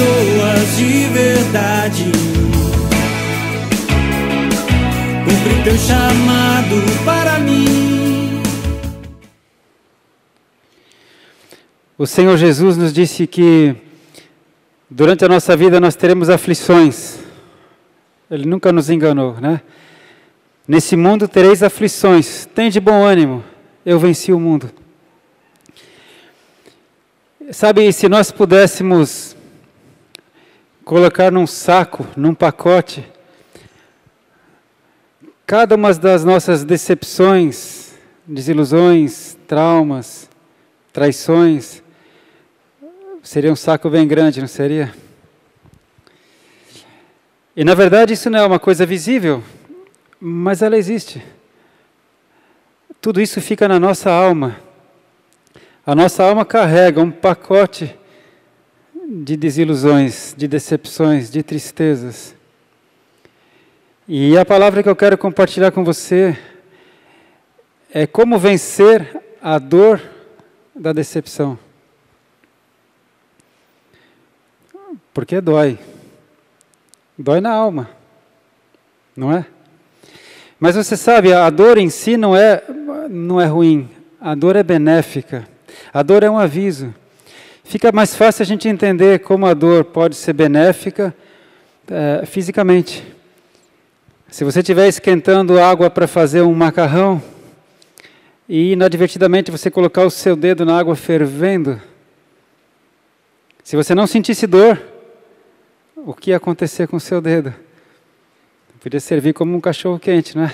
pessoas de verdade. Cumpre teu chamado para mim. O Senhor Jesus nos disse que durante a nossa vida nós teremos aflições. Ele nunca nos enganou, né? Nesse mundo tereis aflições. Tende bom ânimo, eu venci o mundo. Sabe, se nós pudéssemos colocar num saco, num pacote, cada uma das nossas decepções, desilusões, traumas, traições, seria um saco bem grande, não seria? E na verdade isso não é uma coisa visível, mas ela existe. Tudo isso fica na nossa alma. A nossa alma carrega um pacote de desilusões, de decepções, de tristezas. E a palavra que eu quero compartilhar com você é como vencer a dor da decepção. Porque dói. Dói na alma, não é? Mas você sabe, a dor em si não é ruim, a dor é benéfica, a dor é um aviso. Fica mais fácil a gente entender como a dor pode ser benéfica fisicamente. Se você estiver esquentando água para fazer um macarrão e inadvertidamente você colocar o seu dedo na água fervendo, se você não sentisse dor, o que ia acontecer com o seu dedo? Podia servir como um cachorro quente, não é?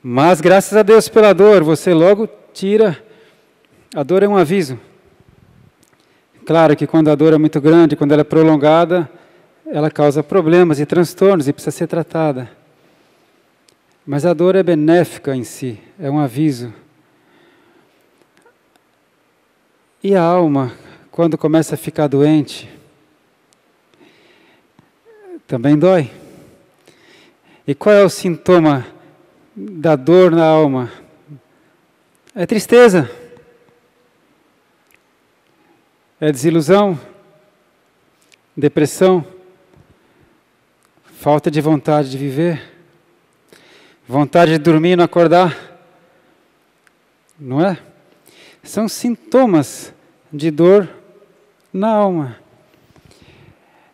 Mas graças a Deus pela dor, você logo tira. A dor é um aviso. Claro que quando a dor é muito grande, quando ela é prolongada, ela causa problemas e transtornos e precisa ser tratada. Mas a dor é benéfica em si, é um aviso. E a alma, quando começa a ficar doente, também dói. E qual é o sintoma da dor na alma? É tristeza. É desilusão. Depressão. Falta de vontade de viver. Vontade de dormir e não acordar. Não é? São sintomas de dor na alma.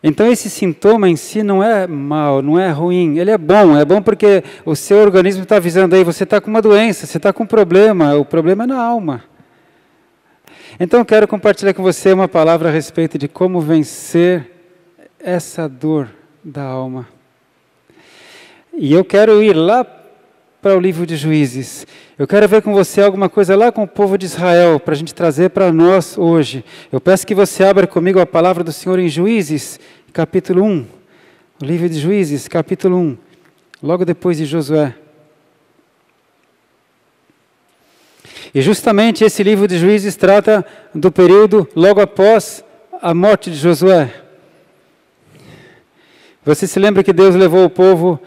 Então esse sintoma em si não é mal, não é ruim, ele é bom porque o seu organismo está avisando aí, você está com uma doença, você está com um problema, o problema é na alma. Então eu quero compartilhar com você uma palavra a respeito de como vencer essa dor da alma. E eu quero ir lá para o livro de Juízes. Eu quero ver com você alguma coisa lá com o povo de Israel, para a gente trazer para nós hoje. Eu peço que você abra comigo a palavra do Senhor em Juízes, capítulo 1. O livro de Juízes, capítulo 1. Logo depois de Josué. E justamente esse livro de Juízes trata do período logo após a morte de Josué. Você se lembra que Deus levou o povo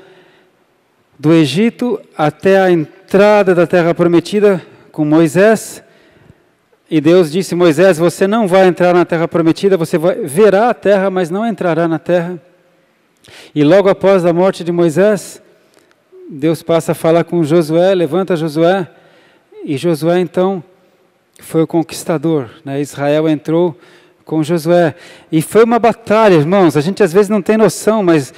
do Egito até a entrada da terra prometida com Moisés, e Deus disse: Moisés, você não vai entrar na terra prometida, você verá a terra, mas não entrará na terra. E logo após a morte de Moisés, Deus passa a falar com Josué, levanta Josué, e Josué então foi o conquistador, né? Israel entrou com Josué, e foi uma batalha, irmãos, a gente às vezes não tem noção, mas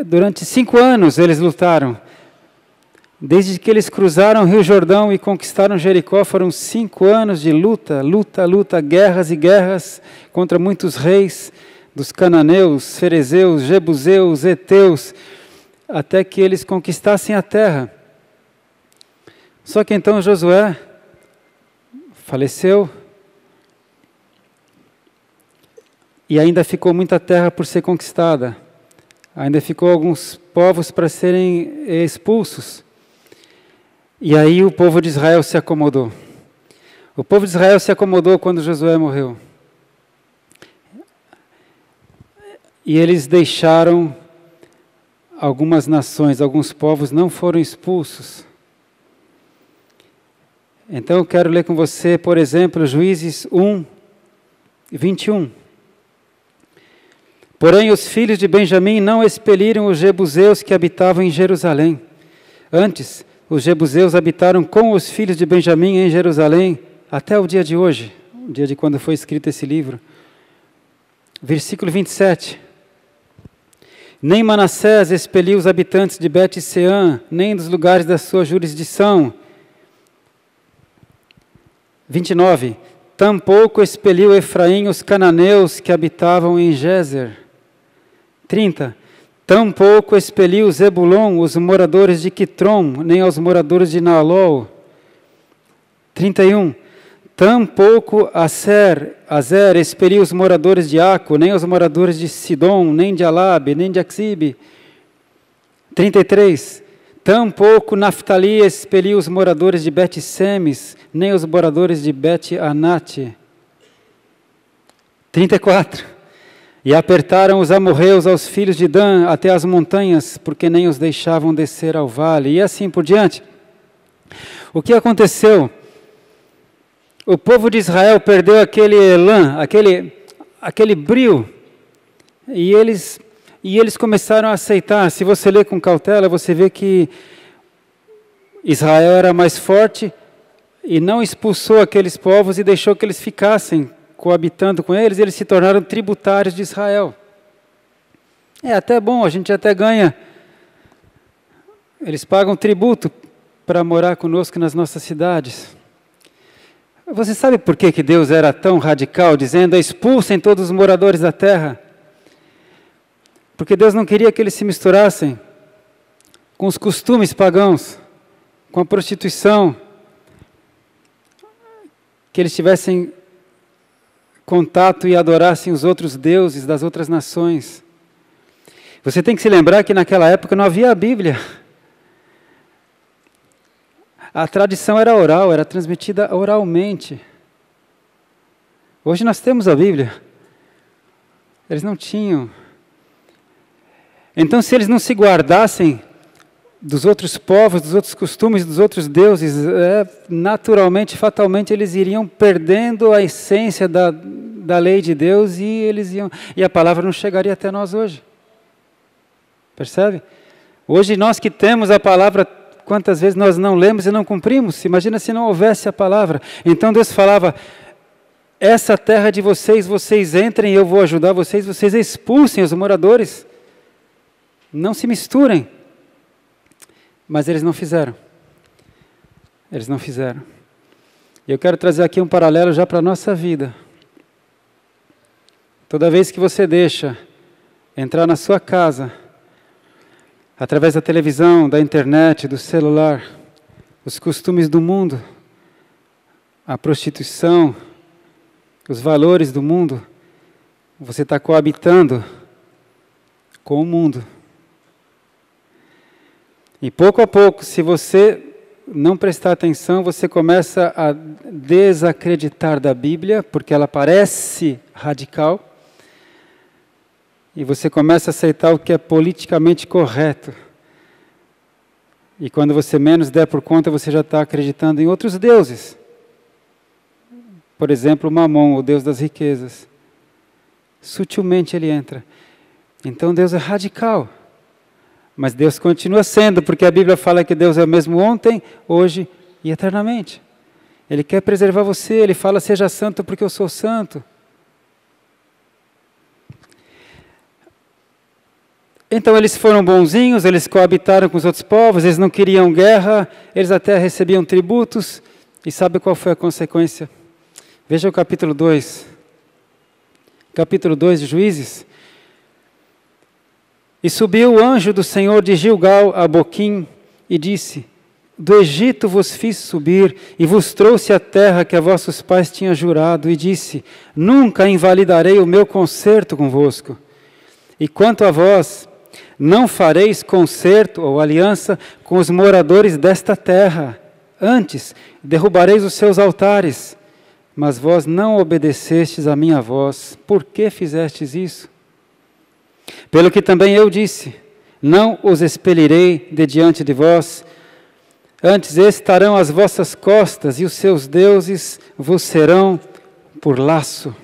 durante 5 anos eles lutaram. Desde que eles cruzaram o Rio Jordão e conquistaram Jericó, foram 5 anos de luta, guerras e guerras contra muitos reis dos cananeus, ferezeus, jebuseus, heteus, até que eles conquistassem a terra. Só que então Josué faleceu e ainda ficou muita terra por ser conquistada. Ainda ficou alguns povos para serem expulsos. E aí o povo de Israel se acomodou. O povo de Israel se acomodou quando Josué morreu. E eles deixaram algumas nações, alguns povos não foram expulsos. Então eu quero ler com você, por exemplo, Juízes 1, 21. Porém, os filhos de Benjamim não expeliram os jebuseus que habitavam em Jerusalém. Antes, os jebuseus habitaram com os filhos de Benjamim em Jerusalém até o dia de hoje, o dia de quando foi escrito esse livro. Versículo 27. Nem Manassés expeliu os habitantes de Bet-Seã, nem dos lugares da sua jurisdição. 29. Tampouco expeliu Efraim os cananeus que habitavam em Gézer. 30. Tampouco expeliu Zebulon os moradores de Quitrom, nem aos moradores de Naalol. 31. Tampouco Azer expeliu os moradores de Aco, nem os moradores de Sidom, nem de Alabe, nem de Axibe. 33. Tampouco Naftali expeliu os moradores de Bet-Semes, nem os moradores de Bet-Anate. 34. E apertaram os amorreus aos filhos de Dan até as montanhas, porque nem os deixavam descer ao vale. E assim por diante. O que aconteceu? O povo de Israel perdeu aquele elan, aquele brio, e eles começaram a aceitar. Se você ler com cautela, você vê que Israel era mais forte e não expulsou aqueles povos e deixou que eles ficassem coabitando com eles, e eles se tornaram tributários de Israel. É até bom, a gente até ganha. Eles pagam tributo para morar conosco nas nossas cidades. Você sabe por que Deus era tão radical, dizendo: expulsem todos os moradores da terra? Porque Deus não queria que eles se misturassem com os costumes pagãos, com a prostituição, que eles tivessem contato e adorassem os outros deuses das outras nações. Você tem que se lembrar que naquela época não havia a Bíblia. A tradição era oral, era transmitida oralmente. Hoje nós temos a Bíblia. Eles não tinham. Então, se eles não se guardassem dos outros povos, dos outros costumes, dos outros deuses, naturalmente, fatalmente, eles iriam perdendo a essência da lei de Deus e a palavra não chegaria até nós hoje. Percebe? Hoje nós que temos a palavra, quantas vezes nós não lemos e não cumprimos? Imagina se não houvesse a palavra. Então Deus falava: essa terra de vocês, vocês entrem, eu vou ajudar vocês, vocês expulsem os moradores. Não se misturem. Mas eles não fizeram. Eles não fizeram. E eu quero trazer aqui um paralelo já para a nossa vida. Toda vez que você deixa entrar na sua casa, através da televisão, da internet, do celular, os costumes do mundo, a prostituição, os valores do mundo, você está coabitando com o mundo. E pouco a pouco, se você não prestar atenção, você começa a desacreditar da Bíblia, porque ela parece radical, e você começa a aceitar o que é politicamente correto. E quando você menos der por conta, você já está acreditando em outros deuses. Por exemplo, Mamon, o Deus das riquezas. Sutilmente ele entra. Então Deus é radical. Mas Deus continua sendo, porque a Bíblia fala que Deus é o mesmo ontem, hoje e eternamente. Ele quer preservar você, Ele fala: seja santo porque eu sou santo. Então eles foram bonzinhos, eles coabitaram com os outros povos, eles não queriam guerra, eles até recebiam tributos. E sabe qual foi a consequência? Veja o capítulo 2. Capítulo 2 de Juízes. E subiu o anjo do Senhor de Gilgal a Boquim e disse: do Egito vos fiz subir e vos trouxe a terra que a vossos pais tinham jurado, e disse: nunca invalidarei o meu concerto convosco. E quanto a vós, não fareis concerto ou aliança com os moradores desta terra. Antes, derrubareis os seus altares. Mas vós não obedecestes à minha voz. Por que fizestes isso? Pelo que também eu disse: não os expelirei de diante de vós, antes estarão às vossas costas, e os seus deuses vos serão por laço.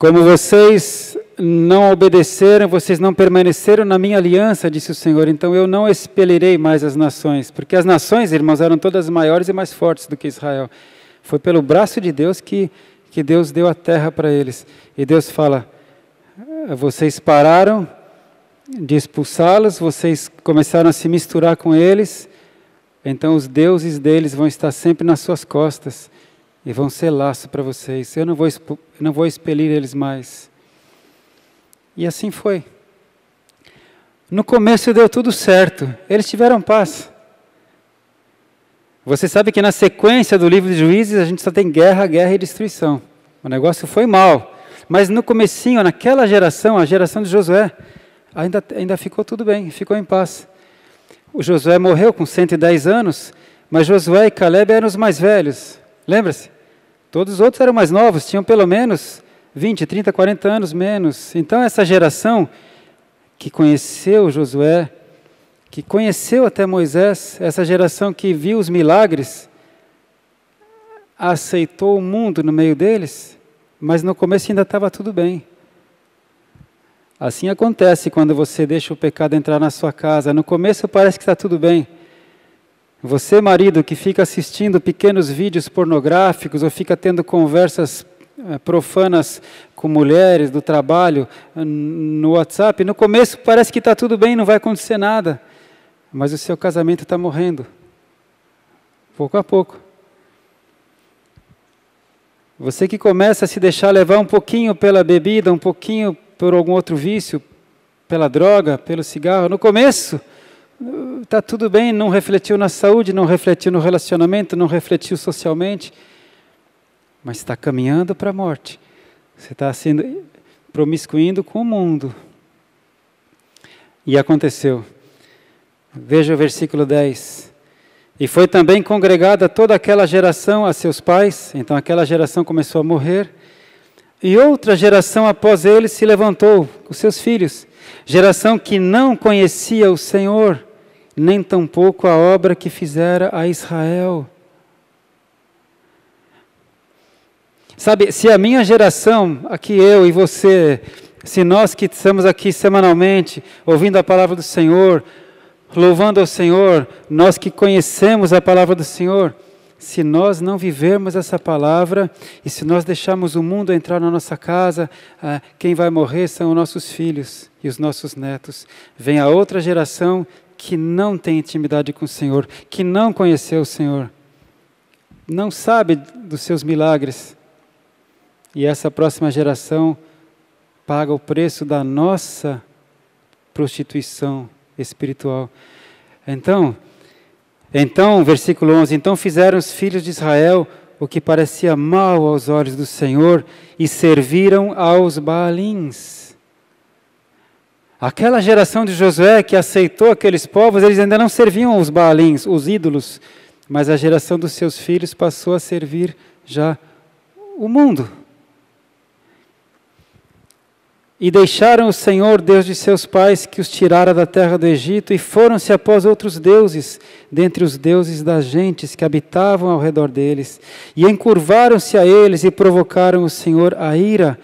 Como vocês não obedeceram, vocês não permaneceram na minha aliança, disse o Senhor, então eu não expelirei mais as nações, porque as nações, irmãos, eram todas maiores e mais fortes do que Israel. Foi pelo braço de Deus que Deus deu a terra para eles. E Deus fala, vocês pararam de expulsá-los, vocês começaram a se misturar com eles, então os deuses deles vão estar sempre nas suas costas e vão ser laço para vocês. Eu não vou expelir eles mais. E assim foi. No começo deu tudo certo, eles tiveram paz. Você sabe que na sequência do livro de Juízes a gente só tem guerra, guerra e destruição. O negócio foi mal. Mas no comecinho, naquela geração, a geração de Josué, ainda ficou tudo bem, ficou em paz. O Josué morreu com 110 anos, mas Josué e Caleb eram os mais velhos. Lembra-se? Todos os outros eram mais novos, tinham pelo menos 20, 30, 40 anos menos. Então essa geração que conheceu Josué, que conheceu até Moisés, essa geração que viu os milagres, aceitou o mundo no meio deles, mas no começo ainda estava tudo bem. Assim acontece quando você deixa o pecado entrar na sua casa. No começo parece que está tudo bem. Você, marido, que fica assistindo pequenos vídeos pornográficos ou fica tendo conversas profanas com mulheres do trabalho no WhatsApp, no começo parece que está tudo bem, não vai acontecer nada. Mas o seu casamento está morrendo. Pouco a pouco. Você que começa a se deixar levar um pouquinho pela bebida, um pouquinho por algum outro vício, pela droga, pelo cigarro. No começo, está tudo bem, não refletiu na saúde, não refletiu no relacionamento, não refletiu socialmente, mas está caminhando para a morte. Você está sendo promiscuindo com o mundo. E aconteceu. Veja o versículo 10. E foi também congregada toda aquela geração a seus pais, então aquela geração começou a morrer, e outra geração após eles se levantou, os seus filhos, geração que não conhecia o Senhor, nem tampouco a obra que fizera a Israel. Sabe, se a minha geração, aqui eu e você, se nós que estamos aqui semanalmente, ouvindo a palavra do Senhor, louvando ao Senhor, nós que conhecemos a palavra do Senhor, se nós não vivermos essa palavra, e se nós deixarmos o mundo entrar na nossa casa, quem vai morrer são os nossos filhos e os nossos netos. Vem a outra geração que não tem intimidade com o Senhor, que não conheceu o Senhor, não sabe dos seus milagres. E essa próxima geração paga o preço da nossa prostituição espiritual. Então, versículo 11, então fizeram os filhos de Israel o que parecia mal aos olhos do Senhor e serviram aos Baalins. Aquela geração de Josué que aceitou aqueles povos, eles ainda não serviam os Baalins, os ídolos, mas a geração dos seus filhos passou a servir já o mundo. E deixaram o Senhor, Deus de seus pais, que os tirara da terra do Egito, e foram-se após outros deuses, dentre os deuses das gentes que habitavam ao redor deles. E encurvaram-se a eles e provocaram o Senhor a ira,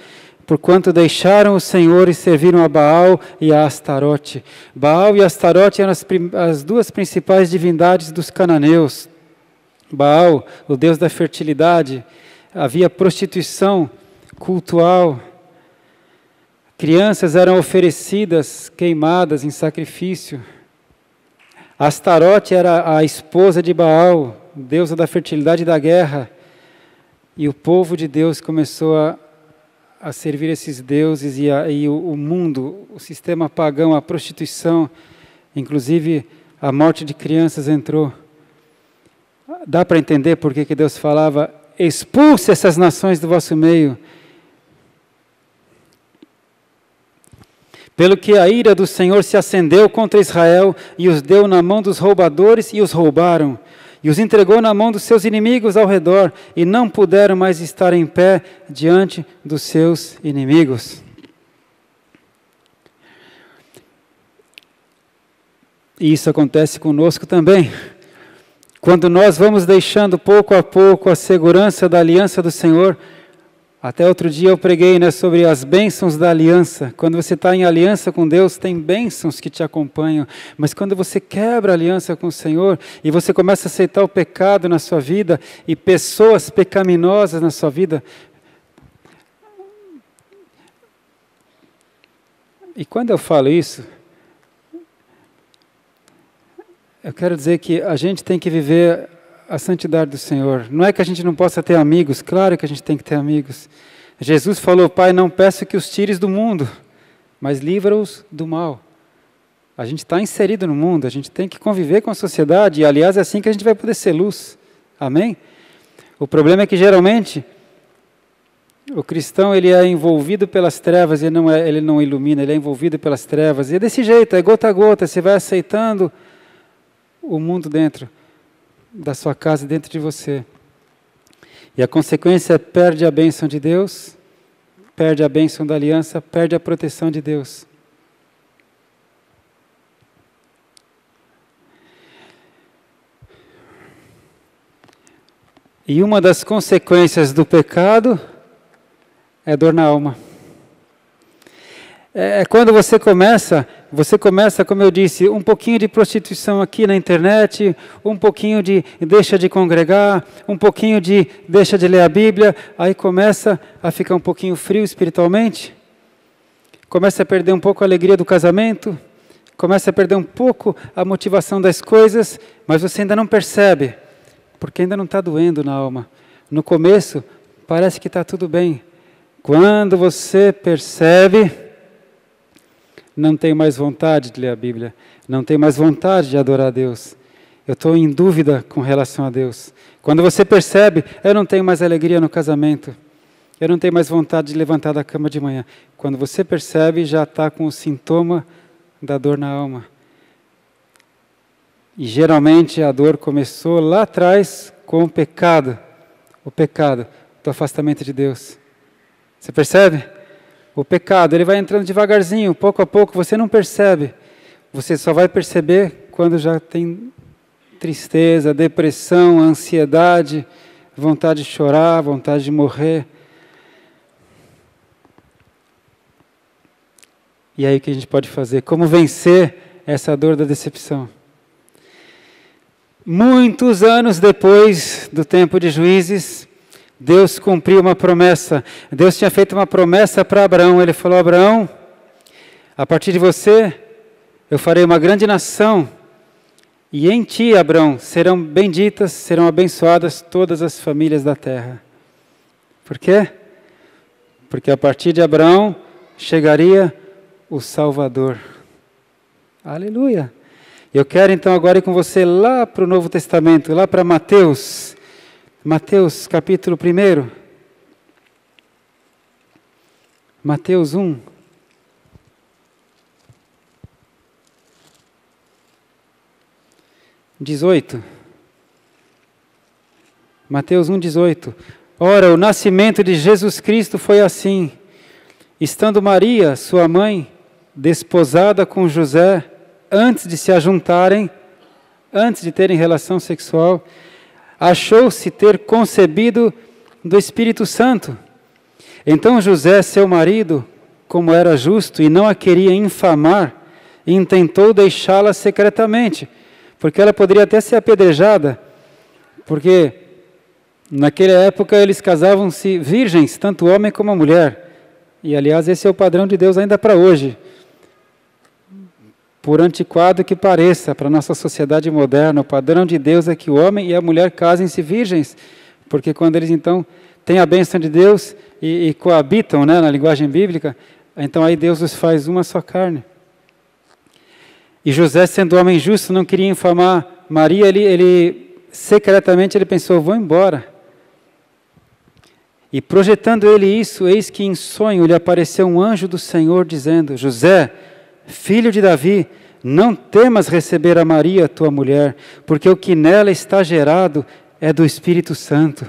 porquanto deixaram o Senhor e serviram a Baal e a Astarote. Baal e Astarote eram as duas principais divindades dos cananeus. Baal, o deus da fertilidade, havia prostituição cultual. Crianças eram oferecidas, queimadas em sacrifício. Astarote era a esposa de Baal, deusa da fertilidade e da guerra. E o povo de Deus começou a servir esses deuses e o mundo, o sistema pagão, a prostituição, inclusive a morte de crianças entrou. Dá para entender por que Deus falava, expulse essas nações do vosso meio. Pelo que a ira do Senhor se acendeu contra Israel e os deu na mão dos roubadores e os roubaram. E os entregou na mão dos seus inimigos ao redor e não puderam mais estar em pé diante dos seus inimigos. E isso acontece conosco também. Quando nós vamos deixando pouco a pouco a segurança da aliança do Senhor, Até outro dia eu preguei, né, sobre as bênçãos da aliança. Quando você está em aliança com Deus, tem bênçãos que te acompanham. Mas quando você quebra a aliança com o Senhor e você começa a aceitar o pecado na sua vida e pessoas pecaminosas na sua vida. E quando eu falo isso, eu quero dizer que a gente tem que viver a santidade do Senhor. Não é que a gente não possa ter amigos, claro que a gente tem que ter amigos. Jesus falou, Pai, não peço que os tires do mundo, mas livra-os do mal. A gente está inserido no mundo, a gente tem que conviver com a sociedade, e aliás é assim que a gente vai poder ser luz. Amém? O problema é que geralmente o cristão ele é envolvido pelas trevas, ele não ilumina, ele é envolvido pelas trevas. E é desse jeito, é gota a gota, você vai aceitando o mundo dentro da sua casa, dentro de você. E a consequência é perde a bênção de Deus, perde a bênção da aliança, perde a proteção de Deus. E uma das consequências do pecado é dor na alma. É quando você começa, como eu disse, um pouquinho de prostituição aqui na internet, um pouquinho de deixa de congregar, um pouquinho de deixa de ler a Bíblia, aí começa a ficar um pouquinho frio espiritualmente, começa a perder um pouco a alegria do casamento, começa a perder um pouco a motivação das coisas, mas você ainda não percebe, porque ainda não está doendo na alma. No começo, parece que está tudo bem. Quando você percebe, não tenho mais vontade de ler a Bíblia, não tenho mais vontade de adorar a Deus. Eu estou em dúvida com relação a Deus. Quando você percebe, eu não tenho mais alegria no casamento, eu não tenho mais vontade de levantar da cama de manhã. Quando você percebe, já está com o sintoma da dor na alma. E geralmente a dor começou lá atrás com o pecado do afastamento de Deus. Você percebe? O pecado, ele vai entrando devagarzinho, pouco a pouco, você não percebe. Você só vai perceber quando já tem tristeza, depressão, ansiedade, vontade de chorar, vontade de morrer. E aí o que a gente pode fazer? Como vencer essa dor da decepção? Muitos anos depois do tempo de Juízes, Deus cumpriu uma promessa. Deus tinha feito uma promessa para Abraão. Ele falou, Abraão, a partir de você, eu farei uma grande nação. E em ti, Abraão, serão benditas, serão abençoadas todas as famílias da terra. Por quê? Porque a partir de Abraão, chegaria o Salvador. Aleluia! Eu quero então agora ir com você lá para o Novo Testamento, lá para Mateus. Mateus capítulo 1. Mateus 1. Mateus 1, 18. Ora, o nascimento de Jesus Cristo foi assim. Estando Maria, sua mãe, desposada com José, antes de se ajuntarem, antes de terem relação sexual, achou-se ter concebido do Espírito Santo. Então José, seu marido, como era justo e não a queria infamar, intentou deixá-la secretamente, porque ela poderia até ser apedrejada, porque naquela época eles casavam-se virgens, tanto o homem como a mulher. E aliás, esse é o padrão de Deus ainda para hoje. Por antiquado que pareça, para a nossa sociedade moderna, o padrão de Deus é que o homem e a mulher casem-se virgens, porque quando eles então têm a bênção de Deus e coabitam, né, na linguagem bíblica, então aí Deus os faz uma só carne. E José, sendo homem justo, não queria infamar Maria, ele secretamente ele pensou, vou embora. E projetando ele isso, eis que em sonho lhe apareceu um anjo do Senhor dizendo, José, filho de Davi, não temas receber a Maria, tua mulher, porque o que nela está gerado é do Espírito Santo.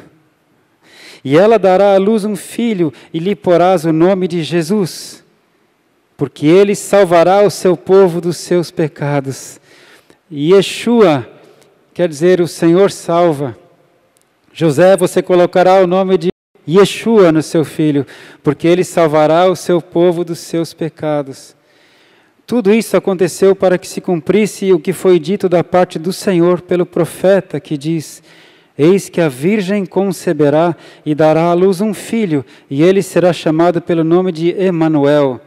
E ela dará à luz um filho, e lhe porás o nome de Jesus, porque ele salvará o seu povo dos seus pecados. E Yeshua, quer dizer, o Senhor salva. José, você colocará o nome de Yeshua no seu Filho, porque ele salvará o seu povo dos seus pecados. Tudo isso aconteceu para que se cumprisse o que foi dito da parte do Senhor pelo profeta, que diz: eis que a virgem conceberá e dará à luz um filho, e ele será chamado pelo nome de Emanuel.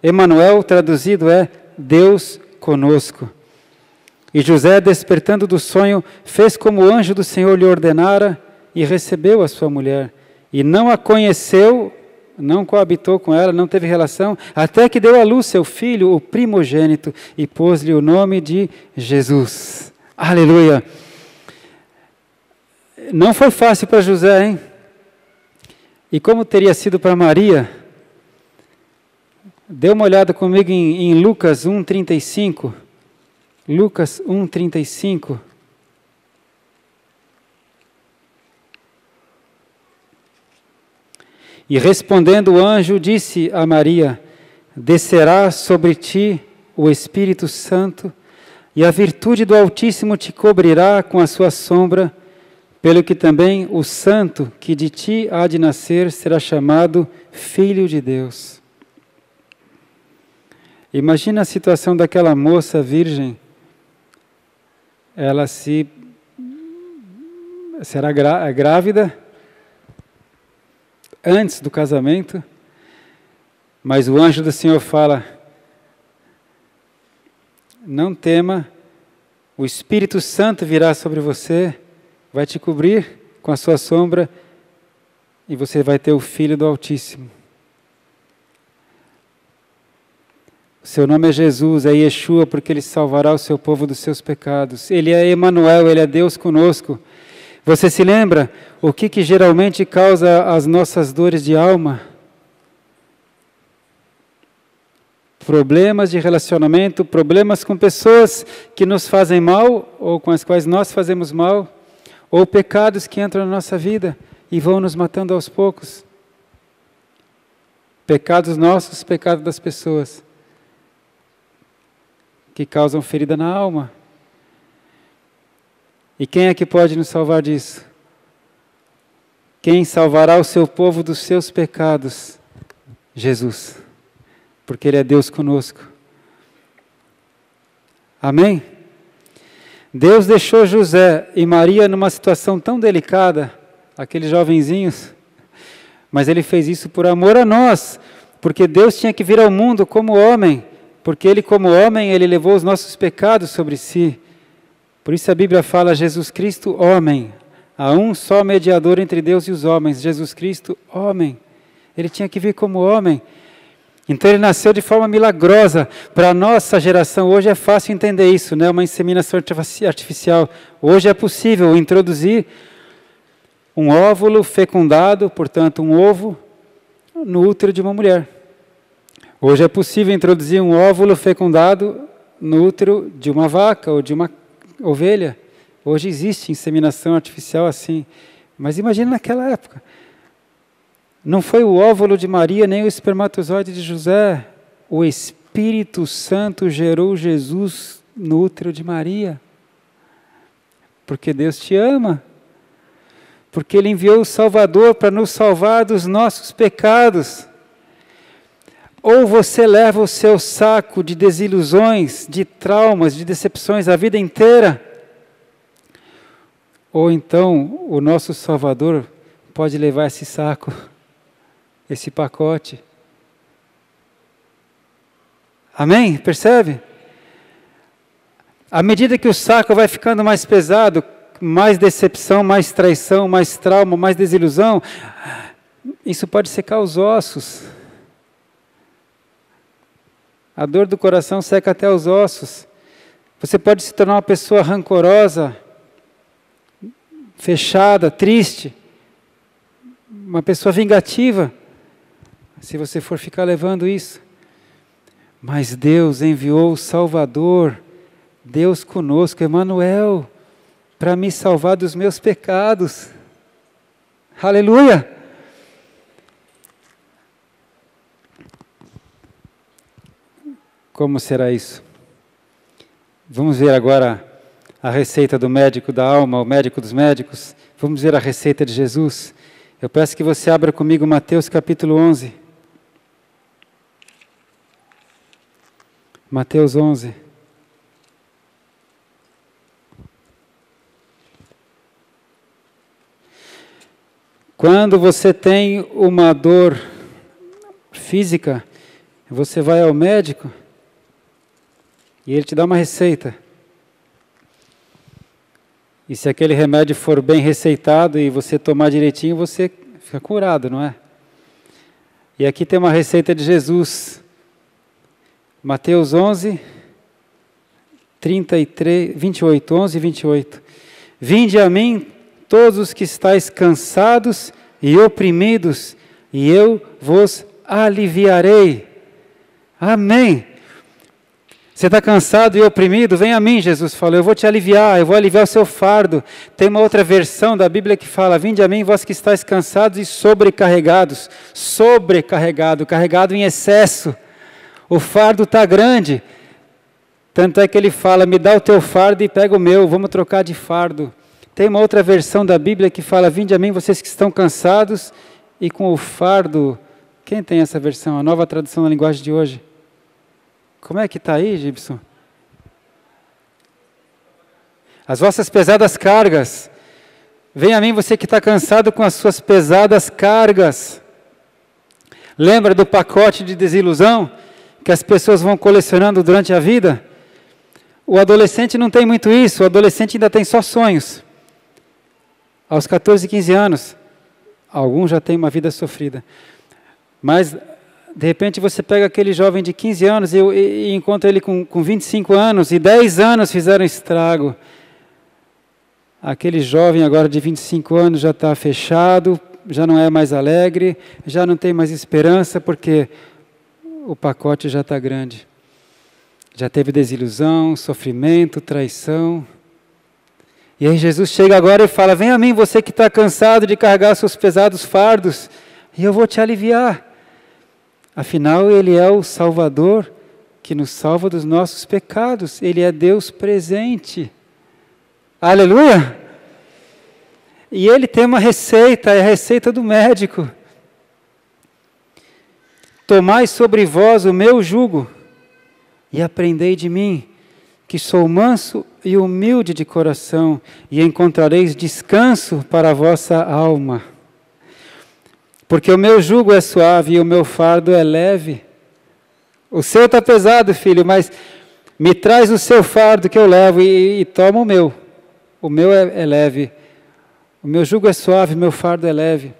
Emanuel, traduzido, é Deus conosco. E José, despertando do sonho, fez como o anjo do Senhor lhe ordenara e recebeu a sua mulher. E não a conheceu, não coabitou com ela, não teve relação, até que deu à luz seu filho, o primogênito, e pôs-lhe o nome de Jesus. Aleluia! Não foi fácil para José, hein? E como teria sido para Maria? Dê uma olhada comigo em Lucas 1,35. Lucas 1,35. E respondendo o anjo, disse a Maria: descerá sobre ti o Espírito Santo, e a virtude do Altíssimo te cobrirá com a sua sombra, pelo que também o santo que de ti há de nascer será chamado Filho de Deus. Imagina a situação daquela moça virgem. Ela será grávida antes do casamento, mas o anjo do Senhor fala: não tema, o Espírito Santo virá sobre você, vai te cobrir com a sua sombra, e você vai ter o Filho do Altíssimo. O seu nome é Jesus, é Yeshua, porque ele salvará o seu povo dos seus pecados. Ele é Emanuel, ele é Deus conosco. Você se lembra o que geralmente causa as nossas dores de alma? Problemas de relacionamento, problemas com pessoas que nos fazem mal, ou com as quais nós fazemos mal, ou pecados que entram na nossa vida e vão nos matando aos poucos. Pecados nossos, pecados das pessoas, que causam ferida na alma. E quem é que pode nos salvar disso? Quem salvará o seu povo dos seus pecados? Jesus, porque ele é Deus conosco. Amém? Deus deixou José e Maria numa situação tão delicada, aqueles jovenzinhos, mas ele fez isso por amor a nós, porque Deus tinha que vir ao mundo como homem, porque ele como homem, ele levou os nossos pecados sobre si. Por isso a Bíblia fala: Jesus Cristo, homem. Há um só mediador entre Deus e os homens, Jesus Cristo, homem. Ele tinha que vir como homem. Então ele nasceu de forma milagrosa. Para a nossa geração, hoje é fácil entender isso, né? Uma inseminação artificial. Hoje é possível introduzir um óvulo fecundado, portanto um ovo, no útero de uma mulher. Hoje é possível introduzir um óvulo fecundado no útero de uma vaca ou de uma ovelha. Hoje existe inseminação artificial assim. Mas imagina naquela época. Não foi o óvulo de Maria, nem o espermatozoide de José. O Espírito Santo gerou Jesus no útero de Maria. Porque Deus te ama. Porque Ele enviou o Salvador para nos salvar dos nossos pecados. Ou você leva o seu saco de desilusões, de traumas, de decepções a vida inteira, ou então o nosso Salvador pode levar esse saco, esse pacote. Amém? Percebe? À medida que o saco vai ficando mais pesado, mais decepção, mais traição, mais trauma, mais desilusão, isso pode secar os ossos. A dor do coração seca até os ossos. Você pode se tornar uma pessoa rancorosa, fechada, triste, uma pessoa vingativa, se você for ficar levando isso. Mas Deus enviou o Salvador, Deus conosco, Emanuel, para me salvar dos meus pecados. Aleluia! Como será isso? Vamos ver agora a receita do médico da alma, o médico dos médicos. Vamos ver a receita de Jesus. Eu peço que você abra comigo Mateus capítulo 11. Mateus 11. Quando você tem uma dor física, você vai ao médico e ele te dá uma receita. E se aquele remédio for bem receitado e você tomar direitinho, você fica curado, não é? E aqui tem uma receita de Jesus. Mateus 11, 28, 11 e 28. Vinde a mim todos os que estáis cansados e oprimidos, e eu vos aliviarei. Amém. Você está cansado e oprimido? Vem a mim, Jesus falou, eu vou te aliviar, eu vou aliviar o seu fardo. Tem uma outra versão da Bíblia que fala, vinde a mim vós que estáis cansados e sobrecarregados. Sobrecarregado, carregado em excesso. O fardo está grande. Tanto é que ele fala, me dá o teu fardo e pega o meu, vamos trocar de fardo. Tem uma outra versão da Bíblia que fala, vinde a mim vocês que estão cansados e com o fardo. Quem tem essa versão? A nova tradução da linguagem de hoje. Como é que está aí, Gibson? As vossas pesadas cargas. Venha a mim você que está cansado com as suas pesadas cargas. Lembra do pacote de desilusão que as pessoas vão colecionando durante a vida? O adolescente não tem muito isso, o adolescente ainda tem só sonhos. Aos 14, 15 anos, alguns já têm uma vida sofrida. Mas, de repente, você pega aquele jovem de 15 anos e encontra ele com 25 anos, e 10 anos fizeram estrago. Aquele jovem agora de 25 anos já está fechado, já não é mais alegre, já não tem mais esperança, porque o pacote já está grande. Já teve desilusão, sofrimento, traição. E aí Jesus chega agora e fala, vem a mim você que está cansado de carregar seus pesados fardos, e eu vou te aliviar. Afinal, Ele é o Salvador que nos salva dos nossos pecados. Ele é Deus presente. Aleluia! E Ele tem uma receita, é a receita do médico. Tomai sobre vós o meu jugo e aprendei de mim, que sou manso e humilde de coração, e encontrareis descanso para a vossa alma. Porque o meu jugo é suave e o meu fardo é leve. O seu está pesado, filho, mas me traz o seu fardo que eu levo e toma o meu. O meu é leve. O meu jugo é suave, o meu fardo é leve.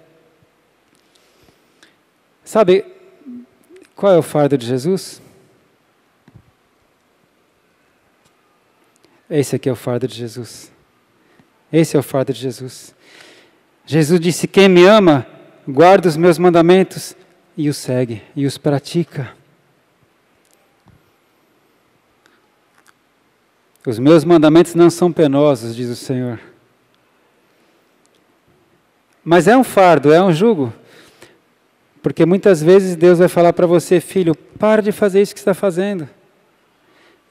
Sabe qual é o fardo de Jesus? Esse aqui é o fardo de Jesus. Esse é o fardo de Jesus. Jesus disse, quem me ama, guarda os meus mandamentos e os segue, e os pratica. Os meus mandamentos não são penosos, diz o Senhor. Mas é um fardo, é um jugo. Porque muitas vezes Deus vai falar para você, filho, para de fazer isso que você está fazendo.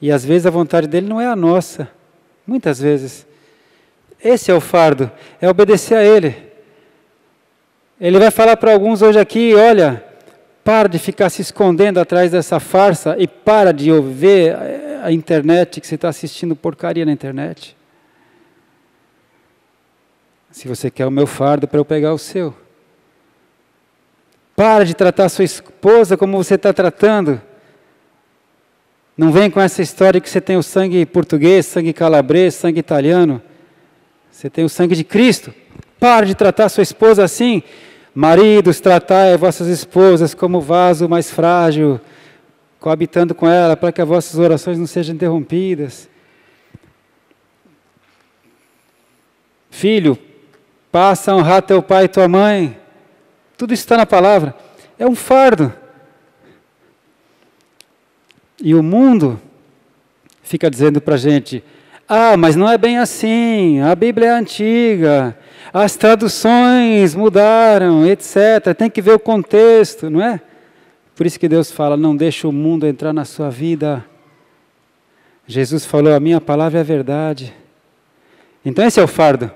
E às vezes a vontade dele não é a nossa. Muitas vezes. Esse é o fardo, é obedecer a Ele. Ele vai falar para alguns hoje aqui, olha, para de ficar se escondendo atrás dessa farsa e para de ver a internet, que você está assistindo porcaria na internet. Se você quer o meu fardo para eu pegar o seu. Para de tratar a sua esposa como você está tratando. Não vem com essa história que você tem o sangue português, sangue calabrês, sangue italiano. Você tem o sangue de Cristo. Para de tratar a sua esposa assim. Maridos, tratai vossas esposas como vaso mais frágil, coabitando com ela, para que as vossas orações não sejam interrompidas. Filho, passa a honrar teu pai e tua mãe. Tudo isso está na palavra. É um fardo. E o mundo fica dizendo para a gente, mas não é bem assim, a Bíblia é antiga, as traduções mudaram, etc. Tem que ver o contexto, não é? Por isso que Deus fala, não deixe o mundo entrar na sua vida. Jesus falou, a minha palavra é a verdade. Então esse é o fardo.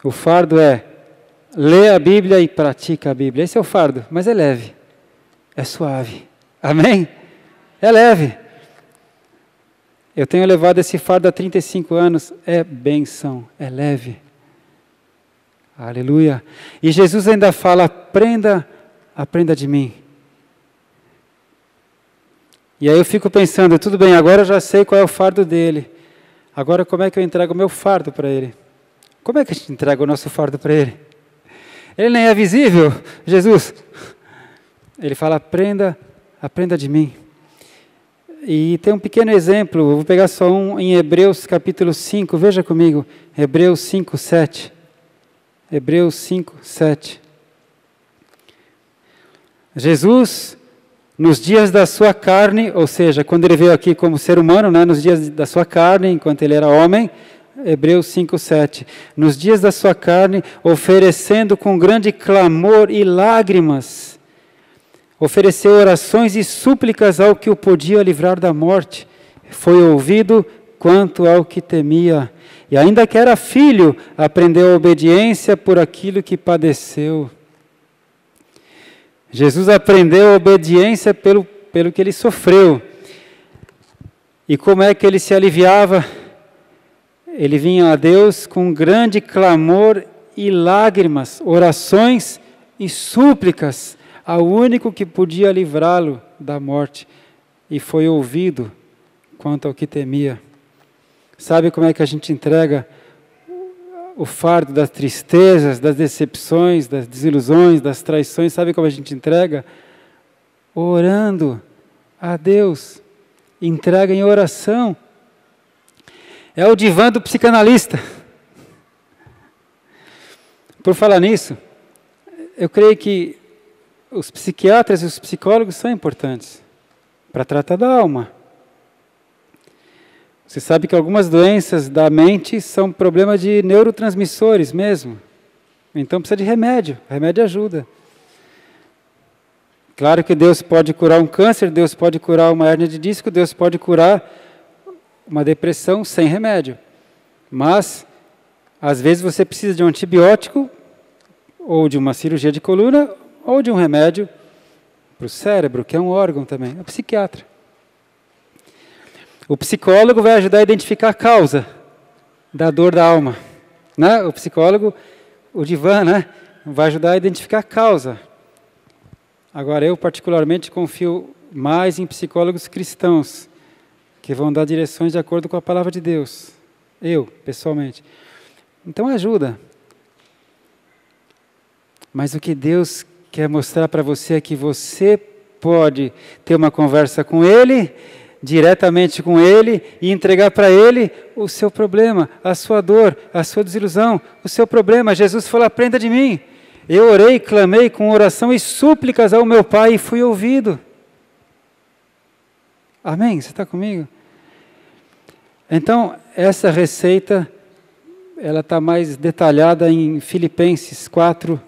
O fardo é lê a Bíblia e pratica a Bíblia. Esse é o fardo, mas é leve, é suave. Amém? É leve. Eu tenho levado esse fardo há 35 anos, é bênção, é leve. Aleluia. E Jesus ainda fala, aprenda de mim. E aí eu fico pensando, tudo bem, agora eu já sei qual é o fardo dele. Agora como é que eu entrego o meu fardo para ele? Como é que a gente entrega o nosso fardo para ele? Ele nem é visível, Jesus. Ele fala, aprenda de mim. E tem um pequeno exemplo, eu vou pegar só um em Hebreus capítulo 5, veja comigo, Hebreus 5, 7. Hebreus 5, 7. Jesus, nos dias da sua carne, ou seja, quando ele veio aqui como ser humano, né, nos dias da sua carne, enquanto ele era homem, Hebreus 5, 7. Nos dias da sua carne, oferecendo com grande clamor e lágrimas, ofereceu orações e súplicas ao que o podia livrar da morte. Foi ouvido quanto ao que temia. E ainda que era filho, aprendeu a obediência por aquilo que padeceu. Jesus aprendeu a obediência pelo que ele sofreu. E como é que ele se aliviava? Ele vinha a Deus com grande clamor e lágrimas, orações e súplicas ao único que podia livrá-lo da morte, e foi ouvido quanto ao que temia. Sabe como é que a gente entrega o fardo das tristezas, das decepções, das desilusões, das traições? Sabe como a gente entrega? Orando a Deus. Entrega em oração. É o divã do psicanalista. Por falar nisso, eu creio que os psiquiatras e os psicólogos são importantes para tratar da alma. Você sabe que algumas doenças da mente são problemas de neurotransmissores mesmo. Então precisa de remédio. O remédio ajuda. Claro que Deus pode curar um câncer, Deus pode curar uma hérnia de disco, Deus pode curar uma depressão sem remédio. Mas, às vezes você precisa de um antibiótico, ou de uma cirurgia de coluna, ou de um remédio para o cérebro, que é um órgão também. É o psiquiatra. O psicólogo vai ajudar a identificar a causa da dor da alma. Né? O psicólogo, o divã, né? Vai ajudar a identificar a causa. Agora, eu particularmente confio mais em psicólogos cristãos, que vão dar direções de acordo com a palavra de Deus. Eu, pessoalmente. Então ajuda. Mas o que Deus quer mostrar para você é que você pode ter uma conversa com Ele, diretamente com Ele, e entregar para Ele o seu problema, a sua dor, a sua desilusão, o seu problema. Jesus falou, aprenda de mim. Eu orei, clamei com oração e súplicas ao meu Pai e fui ouvido. Amém? Você está comigo? Então, essa receita, ela está mais detalhada em Filipenses 4.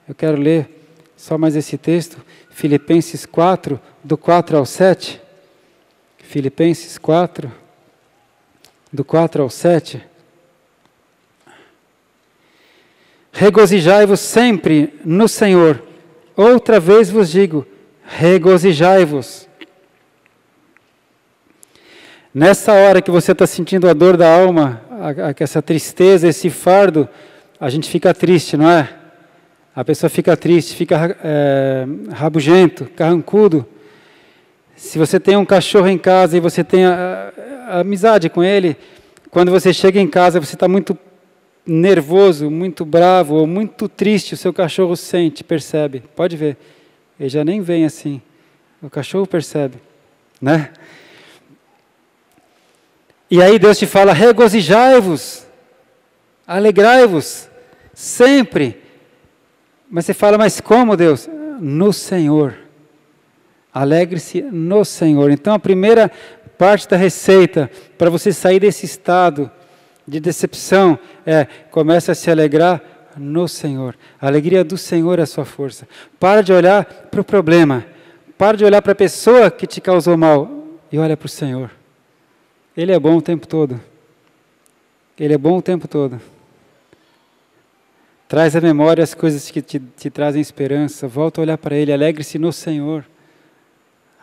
Eu quero ler só mais esse texto. Filipenses 4, do 4 ao 7. Filipenses 4, do 4 ao 7. Regozijai-vos sempre no Senhor. Outra vez vos digo, regozijai-vos. Nessa hora que você está sentindo a dor da alma, essa tristeza, esse fardo, a gente fica triste, não é? A pessoa fica triste, fica rabugento, carrancudo. Se você tem um cachorro em casa e você tem a amizade com ele, quando você chega em casa você está muito nervoso, muito bravo ou muito triste, o seu cachorro sente, percebe. Pode ver, ele já nem vem assim. O cachorro percebe, né? E aí Deus te fala, regozijai-vos, alegrai-vos, sempre. Mas você fala, mas como, Deus? No Senhor. Alegre-se no Senhor. Então a primeira parte da receita, para você sair desse estado de decepção, comece a se alegrar no Senhor. A alegria do Senhor é a sua força. Para de olhar para o problema. Para de olhar para a pessoa que te causou mal. E olha para o Senhor. Ele é bom o tempo todo. Ele é bom o tempo todo. Traz à memória as coisas que te trazem esperança. Volta a olhar para Ele. Alegre-se no Senhor.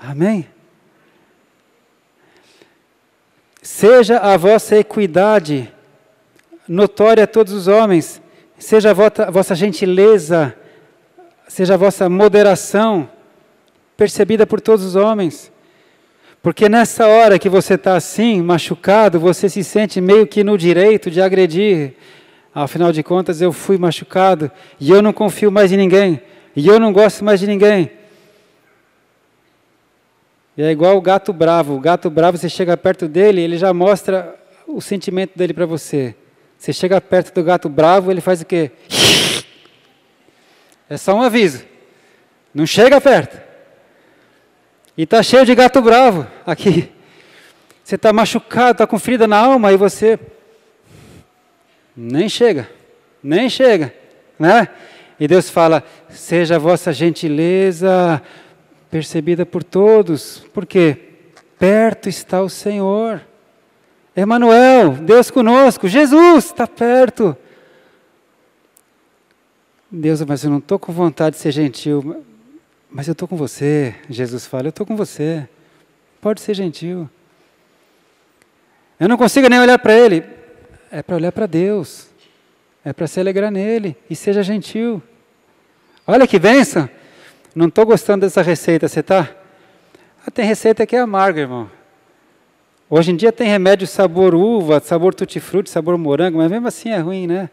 Amém? Seja a vossa equidade notória a todos os homens. Seja a vossa gentileza. Seja a vossa moderação percebida por todos os homens. Porque nessa hora que você está assim, machucado, você se sente meio que no direito de agredir. Afinal de contas, eu fui machucado e eu não confio mais em ninguém. E eu não gosto mais de ninguém. E é igual o gato bravo. O gato bravo, você chega perto dele, ele já mostra o sentimento dele para você. Você chega perto do gato bravo, ele faz o quê? É só um aviso. Não chega perto. E está cheio de gato bravo aqui. Você está machucado, está com ferida na alma, e você nem chega, né? E Deus fala, seja a vossa gentileza percebida por todos. Por quê? Perto está o Senhor. Emanuel, Deus conosco, Jesus está perto. Deus, mas eu não estou com vontade de ser gentil. Mas eu estou com você, Jesus fala, eu estou com você. Pode ser gentil. Eu não consigo nem olhar para Ele. É para olhar para Deus. É para se alegrar nele. E seja gentil. Olha que bênção. Não estou gostando dessa receita, você está? Tem receita que é amarga, irmão. Hoje em dia tem remédio sabor uva, sabor tutti-frutti, sabor morango, mas mesmo assim é ruim, né?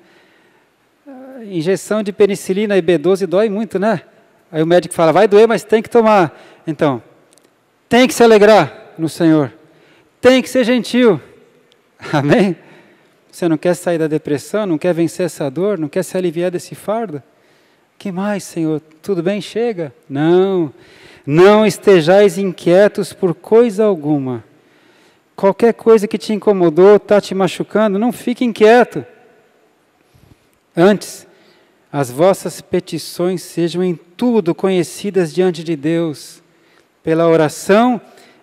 Injeção de penicilina e B12 dói muito, né? Aí o médico fala, vai doer, mas tem que tomar. Então, tem que se alegrar no Senhor. Tem que ser gentil. Amém? Você não quer sair da depressão, não quer vencer essa dor, não quer se aliviar desse fardo? Que mais, Senhor? Tudo bem? Chega? Não. Não estejais inquietos por coisa alguma. Qualquer coisa que te incomodou, está te machucando, não fique inquieto. Antes, as vossas petições sejam em tudo conhecidas diante de Deus, pela oração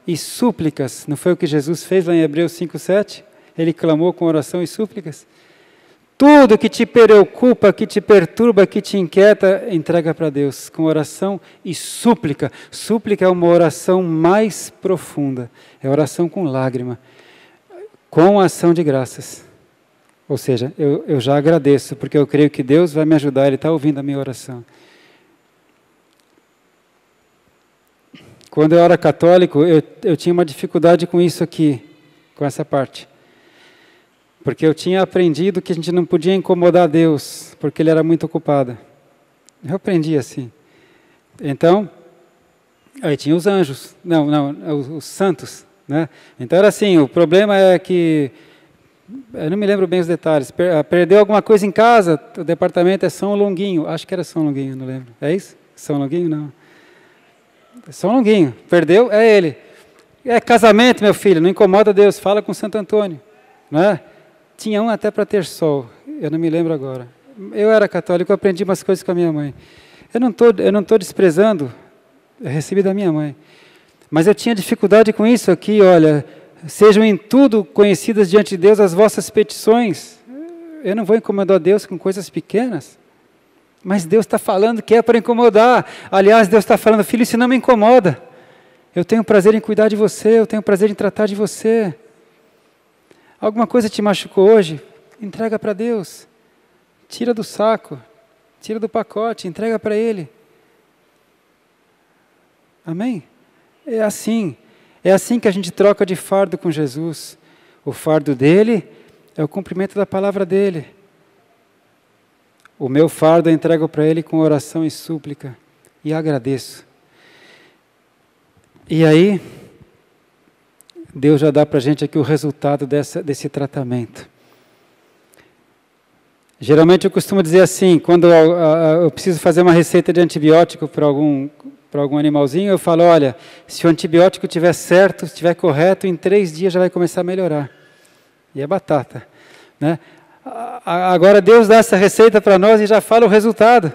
e súplicas. Não foi o que Jesus fez lá em Hebreus 5:7? Ele clamou com oração e súplicas. Tudo que te preocupa, que te perturba, que te inquieta, entrega para Deus, com oração e súplica. Súplica é uma oração mais profunda, é oração com lágrima, com ação de graças. Ou seja, eu já agradeço, porque eu creio que Deus vai me ajudar, Ele está ouvindo a minha oração. Quando eu era católico, eu tinha uma dificuldade com isso aqui, com essa parte. Porque eu tinha aprendido que a gente não podia incomodar Deus, porque Ele era muito ocupado. Eu aprendi assim. Então, aí tinha os anjos, os santos, né? Então era assim, o problema é que, eu não me lembro bem os detalhes, perdeu alguma coisa em casa, o departamento é São Longuinho, acho que era São Longuinho, não lembro. É isso? São Longuinho? Não. São Longuinho, perdeu, é ele. É casamento, meu filho, não incomoda Deus, fala com Santo Antônio, não é? Tinha um até para ter sol, eu não me lembro agora. Eu era católico, eu aprendi umas coisas com a minha mãe. Eu não estou desprezando, eu recebi da minha mãe. Mas eu tinha dificuldade com isso aqui, olha, sejam em tudo conhecidas diante de Deus as vossas petições. Eu não vou incomodar Deus com coisas pequenas. Mas Deus está falando que é para incomodar. Aliás, Deus está falando, filho, isso não me incomoda. Eu tenho prazer em cuidar de você, eu tenho prazer em tratar de você. Alguma coisa te machucou hoje? Entrega para Deus. Tira do saco, tira do pacote, entrega para Ele. Amém? É assim que a gente troca de fardo com Jesus. O fardo dele é o cumprimento da palavra dele. O meu fardo eu entrego para Ele com oração e súplica. E agradeço. E aí, Deus já dá para a gente aqui o resultado desse tratamento. Geralmente eu costumo dizer assim, quando eu preciso fazer uma receita de antibiótico para algum animalzinho, eu falo, olha, se o antibiótico estiver certo, estiver correto, em 3 dias já vai começar a melhorar. E é batata, né? Agora Deus dá essa receita para nós e já fala o resultado.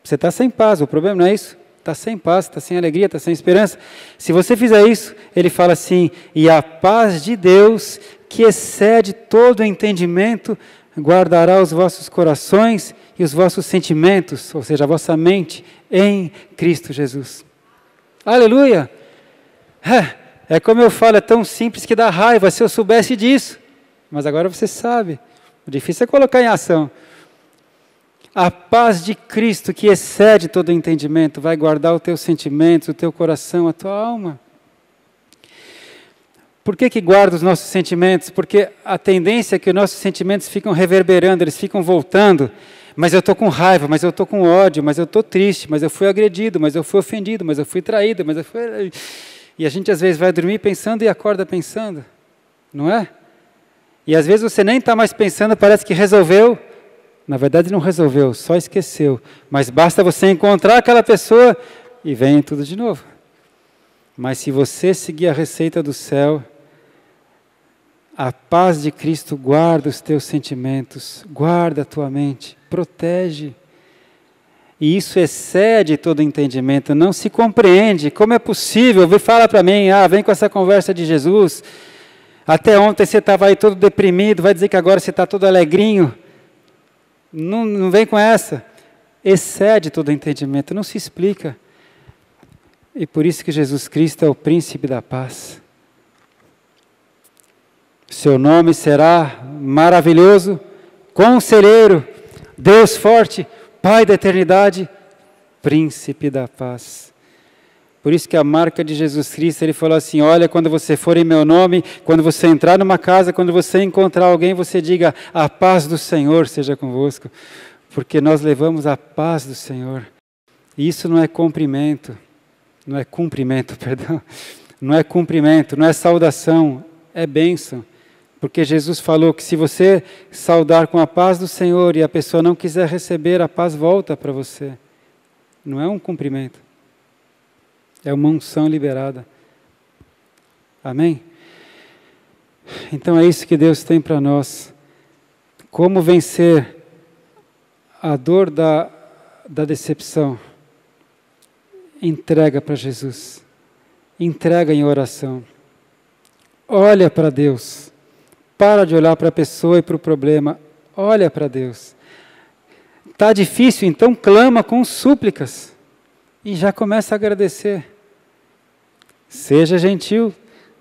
Você está sem paz, o problema não é isso. Está sem paz, está sem alegria, está sem esperança. Se você fizer isso, Ele fala assim, e a paz de Deus, que excede todo entendimento, guardará os vossos corações e os vossos sentimentos, ou seja, a vossa mente, em Cristo Jesus. Aleluia! É como eu falo, é tão simples que dá raiva se eu soubesse disso. Mas agora você sabe. O difícil é colocar em ação. A paz de Cristo, que excede todo o entendimento, vai guardar os teus sentimentos, o teu coração, a tua alma. Por que guarda os nossos sentimentos? Porque a tendência é que os nossos sentimentos ficam reverberando, eles ficam voltando. Mas eu estou com raiva, mas eu estou com ódio, mas eu estou triste, mas eu fui agredido, mas eu fui ofendido, mas eu fui traído, mas eu fui... E a gente às vezes vai dormir pensando e acorda pensando, não é? E às vezes você nem está mais pensando, parece que resolveu. Na verdade não resolveu, só esqueceu. Mas basta você encontrar aquela pessoa e vem tudo de novo. Mas se você seguir a receita do céu, a paz de Cristo guarda os teus sentimentos, guarda a tua mente, protege. E isso excede todo entendimento, não se compreende. Como é possível? Fala para mim, vem com essa conversa de Jesus. Até ontem você estava aí todo deprimido, vai dizer que agora você está todo alegrinho. Não vem com essa. Excede todo entendimento, não se explica. E por isso que Jesus Cristo é o príncipe da paz. Seu nome será maravilhoso, conselheiro, Deus forte, Pai da eternidade, príncipe da paz. Por isso que a marca de Jesus Cristo, ele falou assim, olha, quando você for em meu nome, quando você entrar numa casa, quando você encontrar alguém, você diga, a paz do Senhor seja convosco, porque nós levamos a paz do Senhor. E isso não é cumprimento, não é cumprimento, não é saudação, é bênção. Porque Jesus falou que se você saudar com a paz do Senhor e a pessoa não quiser receber, a paz volta para você. Não é um cumprimento. É uma unção liberada. Amém? Então é isso que Deus tem para nós. Como vencer a dor da decepção? Entrega para Jesus. Entrega em oração. Olha para Deus. Para de olhar para a pessoa e para o problema. Olha para Deus. Está difícil, então clama com súplicas. E já começa a agradecer. Seja gentil,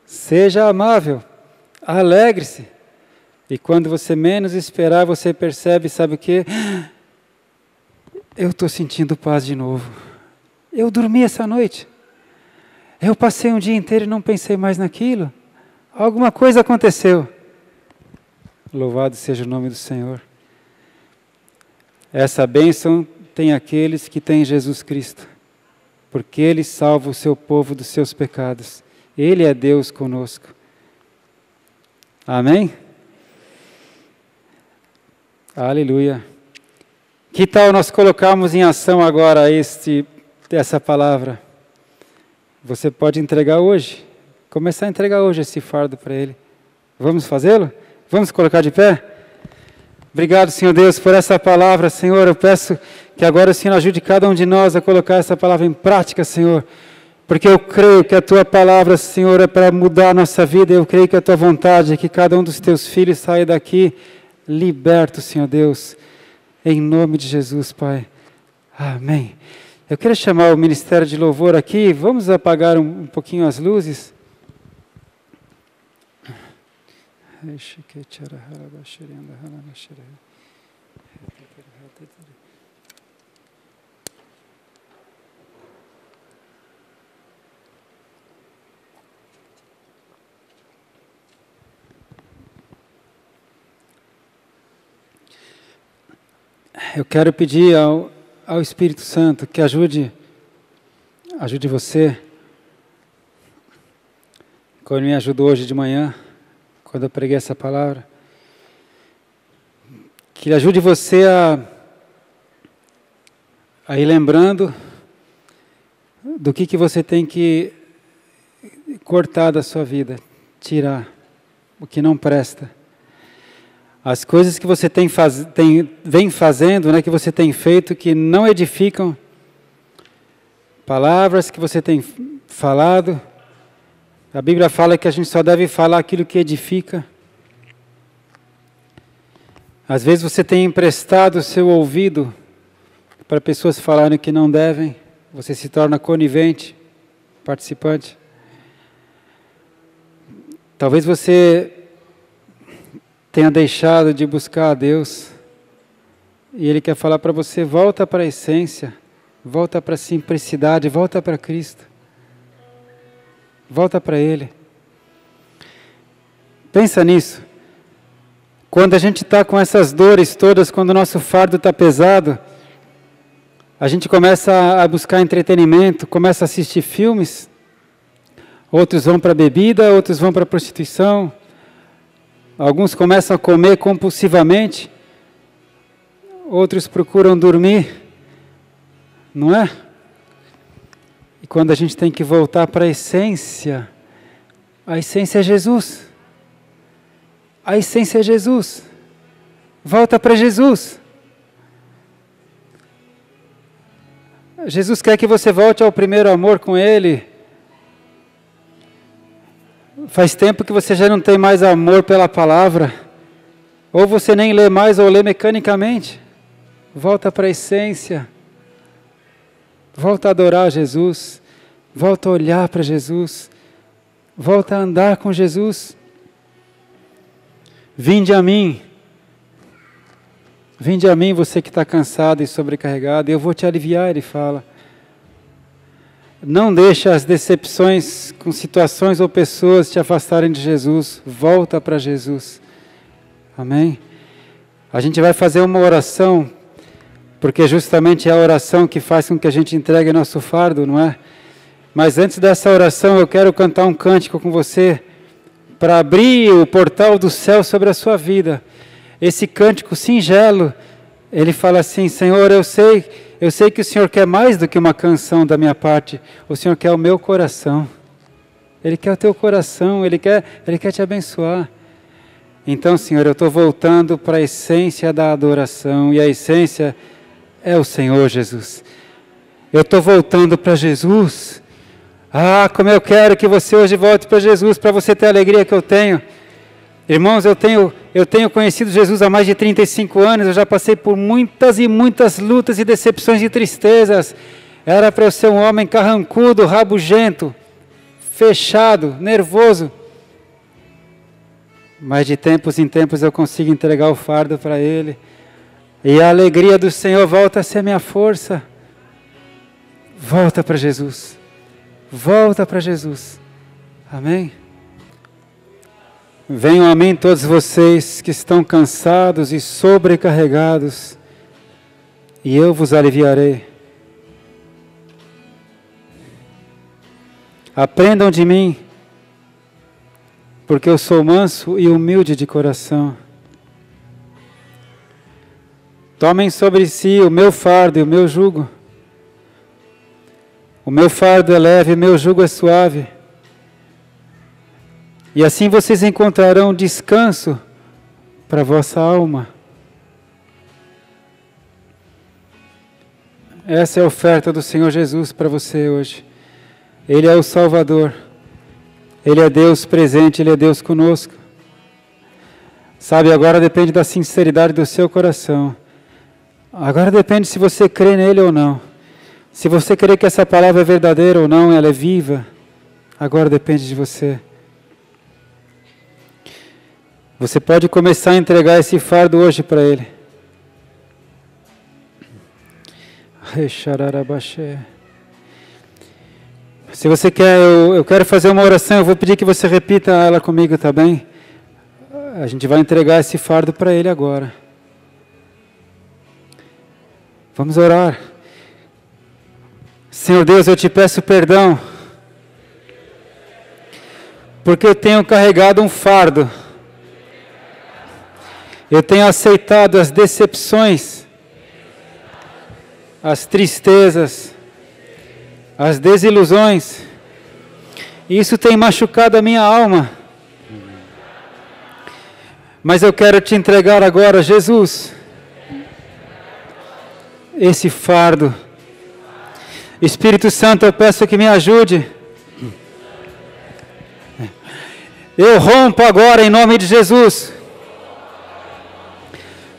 seja amável, alegre-se. E quando você menos esperar, você percebe, sabe o quê? Eu estou sentindo paz de novo. Eu dormi essa noite. Eu passei um dia inteiro e não pensei mais naquilo. Alguma coisa aconteceu. Louvado seja o nome do Senhor. Essa bênção tem aqueles que têm Jesus Cristo, porque Ele salva o seu povo dos seus pecados. Ele é Deus conosco. Amém? Aleluia. Que tal nós colocarmos em ação agora essa palavra? Você pode entregar hoje, começar a entregar hoje esse fardo para Ele. Vamos fazê-lo? Vamos colocar de pé? Obrigado, Senhor Deus, por essa palavra, Senhor. Eu peço que agora o Senhor ajude cada um de nós a colocar essa palavra em prática, Senhor. Porque eu creio que a Tua palavra, Senhor, é para mudar a nossa vida. Eu creio que a Tua vontade é que cada um dos Teus filhos saia daqui liberto, Senhor Deus. Em nome de Jesus, Pai. Amém. Eu quero chamar o Ministério de Louvor aqui. Vamos apagar um pouquinho as luzes. Eu quero pedir ao Espírito Santo que ajude você, como me ajudou hoje de manhã, quando eu preguei essa palavra, que Ele ajude você a ir lembrando do que você tem que cortar da sua vida, tirar o que não presta. As coisas que você vem fazendo, né, que você tem feito, que não edificam, palavras que você tem falado. A Bíblia fala que a gente só deve falar aquilo que edifica. Às vezes você tem emprestado o seu ouvido para pessoas falarem que não devem, você se torna conivente, participante. Talvez você tenha deixado de buscar a Deus e Ele quer falar para você: volta para a essência, volta para a simplicidade, volta para Cristo, volta para Ele. Pensa nisso. Quando a gente está com essas dores todas, quando o nosso fardo está pesado, a gente começa a buscar entretenimento, começa a assistir filmes, outros vão para a bebida, outros vão para a prostituição, alguns começam a comer compulsivamente, outros procuram dormir, não é? E quando a gente tem que voltar para a essência é Jesus. A essência é Jesus. Volta para Jesus. Jesus quer que você volte ao primeiro amor com Ele. Faz tempo que você já não tem mais amor pela palavra. Ou você nem lê mais ou lê mecanicamente. Volta para a essência. Volta a adorar Jesus. Volta a olhar para Jesus. Volta a andar com Jesus. Vinde a mim, você que está cansado e sobrecarregado, eu vou te aliviar, Ele fala. Não deixa as decepções com situações ou pessoas te afastarem de Jesus, volta para Jesus, amém? A gente vai fazer uma oração, porque justamente é a oração que faz com que a gente entregue nosso fardo, não é? Mas antes dessa oração eu quero cantar um cântico com você, para abrir o portal do céu sobre a sua vida. Esse cântico singelo, ele fala assim: Senhor, eu sei que o Senhor quer mais do que uma canção da minha parte, o Senhor quer o meu coração, Ele quer o teu coração, Ele quer te abençoar. Então, Senhor, eu estou voltando para a essência da adoração, e a essência é o Senhor Jesus. Eu estou voltando para Jesus. Ah, como eu quero que você hoje volte para Jesus, para você ter a alegria que eu tenho. Irmãos, eu tenho conhecido Jesus há mais de 35 anos, eu já passei por muitas e muitas lutas e decepções e tristezas. Era para eu ser um homem carrancudo, rabugento, fechado, nervoso. Mas de tempos em tempos eu consigo entregar o fardo para Ele. E a alegria do Senhor volta a ser minha força. Volta para Jesus. Volta para Jesus. Amém? Venham a mim todos vocês que estão cansados e sobrecarregados, e eu vos aliviarei. Aprendam de mim, porque eu sou manso e humilde de coração. Tomem sobre si o meu fardo e o meu jugo. O meu fardo é leve, o meu jugo é suave. E assim vocês encontrarão descanso para a vossa alma. Essa é a oferta do Senhor Jesus para você hoje. Ele é o Salvador. Ele é Deus presente, Ele é Deus conosco. Sabe, agora depende da sinceridade do seu coração. Agora depende se você crê nele ou não. Se você crê que essa palavra é verdadeira ou não, ela é viva, agora depende de você. Você pode começar a entregar esse fardo hoje para Ele. Se você quer, eu quero fazer uma oração, eu vou pedir que você repita ela comigo, tá bem? A gente vai entregar esse fardo para Ele agora. Vamos orar. Senhor Deus, eu te peço perdão, porque eu tenho carregado um fardo, eu tenho aceitado as decepções, as tristezas, as desilusões, e isso tem machucado a minha alma, mas eu quero te entregar agora, Jesus, esse fardo. Espírito Santo, eu peço que me ajude. Eu rompo agora em nome de Jesus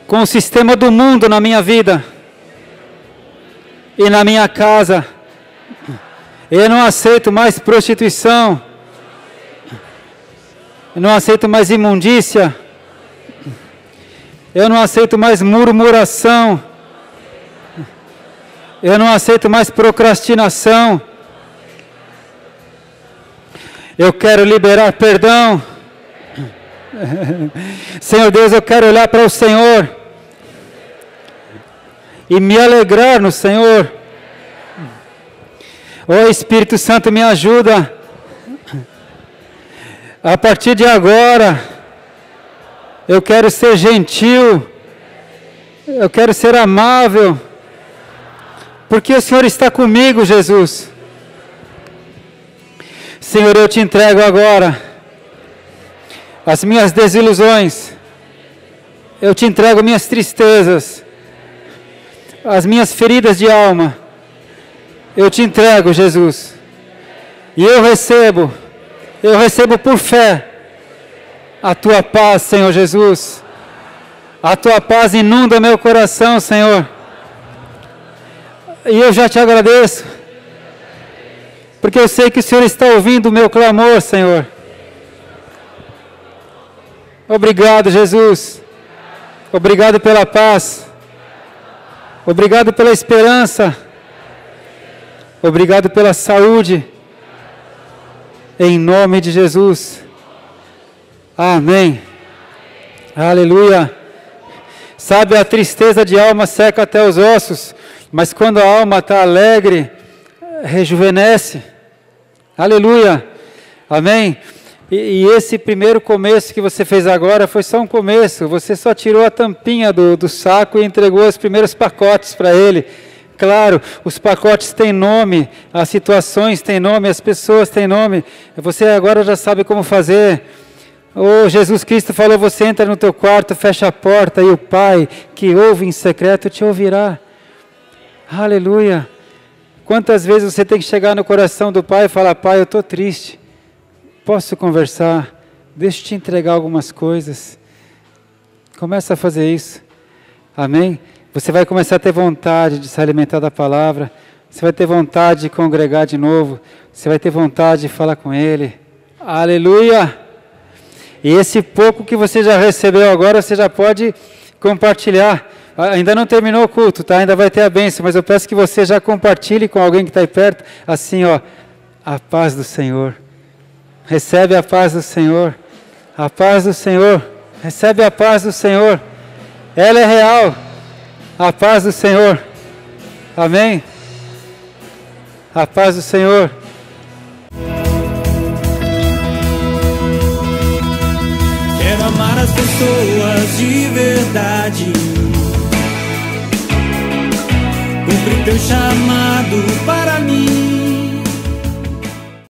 com o sistema do mundo na minha vida e na minha casa. Eu não aceito mais prostituição. Eu não aceito mais imundícia. Eu não aceito mais murmuração. Eu não aceito mais procrastinação. Eu quero liberar perdão. Senhor Deus, eu quero olhar para o Senhor e me alegrar no Senhor. Oh Espírito Santo, me ajuda. A partir de agora, eu quero ser gentil. Eu quero ser amável. Porque o Senhor está comigo, Jesus. Senhor, eu te entrego agora as minhas desilusões. Eu te entrego minhas tristezas, as minhas feridas de alma. Eu te entrego, Jesus. E eu recebo por fé a tua paz, Senhor Jesus. A tua paz inunda meu coração, Senhor. E eu já te agradeço, porque eu sei que o Senhor está ouvindo o meu clamor, Senhor. Obrigado, Jesus. Obrigado pela paz. Obrigado pela esperança. Obrigado pela saúde. Em nome de Jesus. Amém. Aleluia. Sabe, a tristeza de alma seca até os ossos, mas quando a alma está alegre, rejuvenesce. Aleluia. Amém. E esse primeiro começo que você fez agora foi só um começo. Você só tirou a tampinha do saco e entregou os primeiros pacotes para Ele. Claro, os pacotes têm nome, as situações têm nome, as pessoas têm nome. Você agora já sabe como fazer. Oh, Jesus Cristo falou, você entra no teu quarto, fecha a porta e o Pai que ouve em secreto te ouvirá. Aleluia. Quantas vezes você tem que chegar no coração do Pai e falar, Pai, eu estou triste. Posso conversar? Deixa eu te entregar algumas coisas. Começa a fazer isso. Amém? Você vai começar a ter vontade de se alimentar da palavra. Você vai ter vontade de congregar de novo. Você vai ter vontade de falar com Ele. Aleluia! E esse pouco que você já recebeu agora, você já pode compartilhar. Ainda não terminou o culto, tá? Ainda vai ter a bênção, mas eu peço que você já compartilhe com alguém que está aí perto. Assim, ó, a paz do Senhor. Recebe a paz do Senhor. A paz do Senhor. Recebe a paz do Senhor. Ela é real. A paz do Senhor. Amém? A paz do Senhor. Quero amar as pessoas de verdade. Cumprir teu chamado.